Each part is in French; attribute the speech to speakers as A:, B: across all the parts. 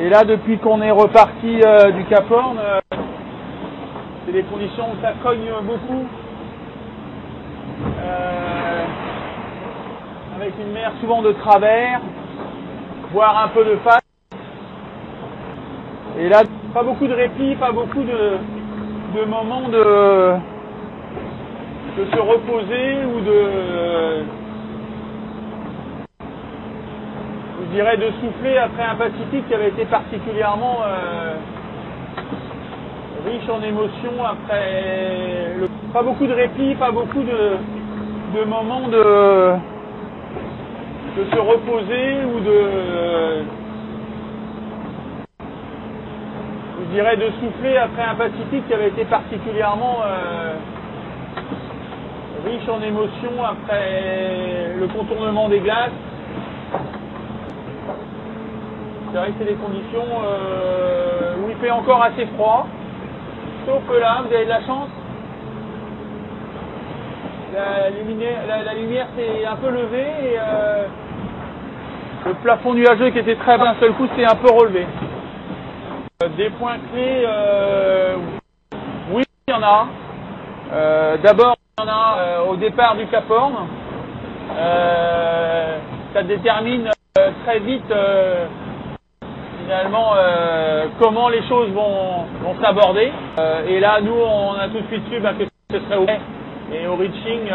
A: Et là, depuis qu'on est reparti du Cap Horn, c'est des conditions où ça cogne beaucoup. Avec une mer souvent de travers, voire un peu de face. Et là, pas beaucoup de répit, pas beaucoup de moments de se reposer ou je dirais de souffler après un Pacifique qui avait été particulièrement riche en émotions après pas beaucoup de répit, pas beaucoup de moments de se reposer ou je dirais de souffler après un Pacifique qui avait été particulièrement riche en émotions après le contournement des glaces. C'est vrai que c'est des conditions où il fait encore assez froid, sauf que là, vous avez de la chance. La lumière s'est un peu levée et le plafond nuageux qui était très bas d'un seul coup s'est un peu relevé. Des points clés, oui, il y en a. D'abord, il y en a au départ du Cap Horn. Ça détermine très vite finalement comment les choses vont s'aborder. Et là, nous, on a tout de suite su que ce serait au et au reaching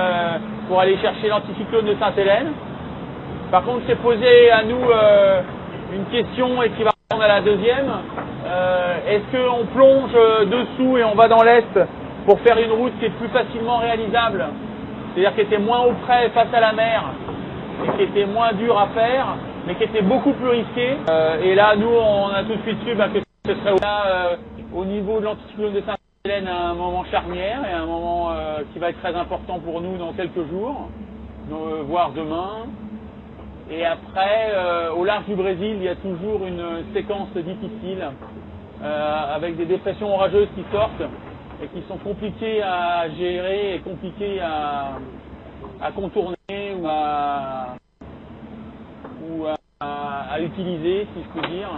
A: pour aller chercher l'anticyclone de Sainte-Hélène. Par contre, c'est posé à nous une question et qui va répondre à la deuxième. Est-ce qu'on plonge dessous et on va dans l'est pour faire une route qui est plus facilement réalisable, c'est-à-dire qui était moins au près face à la mer et qui était moins dure à faire, mais qui était beaucoup plus risquée. Et là, nous, on a tout de suite su que ce serait au niveau de l'anticyclone de Sainte-Hélène un moment charnière et un moment qui va être très important pour nous dans quelques jours, voire demain. Et après, au large du Brésil, il y a toujours une séquence difficile avec des dépressions orageuses qui sortent et qui sont compliquées à gérer et compliquées à contourner ou à utiliser, si je puis dire.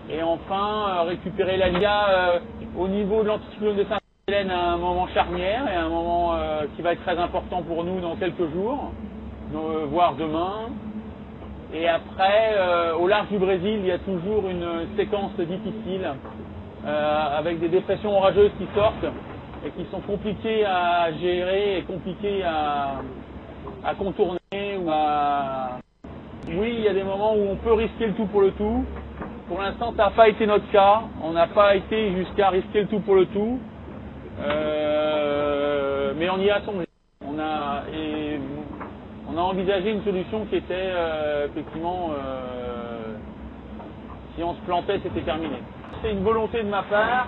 A: Et enfin, récupérer l'Alia au niveau de l'anticyclone de Sainte-Hélène à un moment charnière et un moment qui va être très important pour nous dans quelques jours, voire demain. Et après, au large du Brésil, il y a toujours une séquence difficile avec des dépressions orageuses qui sortent et qui sont compliquées à gérer et compliquées à contourner Oui, il y a des moments où on peut risquer le tout pour le tout. Pour l'instant, ça n'a pas été notre cas. On n'a pas été jusqu'à risquer le tout pour le tout. Mais on y a songé. On a envisagé une solution qui était effectivement, si on se plantait, c'était terminé. C'est une volonté de ma part,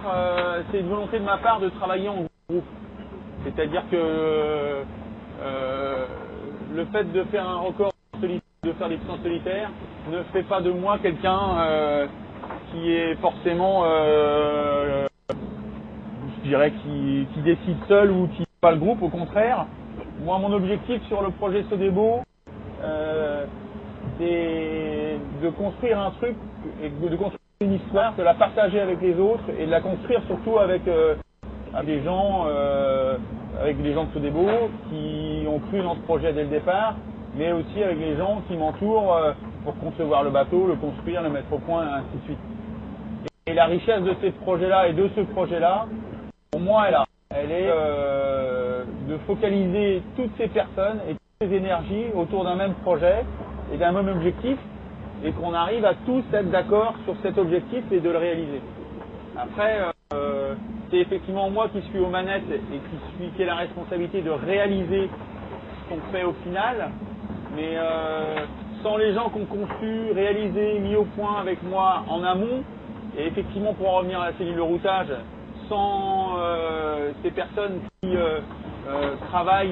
A: de travailler en groupe. C'est-à-dire que le fait de faire un record solitaire, de faire des distances solitaires, ne fait pas de moi quelqu'un qui est forcément, je dirais, qui décide seul ou qui n'est pas le groupe. Au contraire, moi, mon objectif sur le projet Sodebo, c'est de construire un truc, et de construire une histoire, de la partager avec les autres et de la construire surtout avec des gens, avec les gens de Sodebo qui ont cru dans ce projet dès le départ, mais aussi avec les gens qui m'entourent pour concevoir le bateau, le construire, le mettre au point, et ainsi de suite. Et la richesse de ces projets-là et de ce projet-là, pour moi, elle est de focaliser toutes ces personnes et toutes ces énergies autour d'un même projet et d'un même objectif, et qu'on arrive à tous être d'accord sur cet objectif et de le réaliser. Après, c'est effectivement moi qui suis aux manettes et qui ai la responsabilité de réaliser ce qu'on fait au final, mais sans les gens qui ont conçu, réalisé, mis au point avec moi en amont, et effectivement pour en revenir à la cellule de routage, sans ces personnes qui travaillent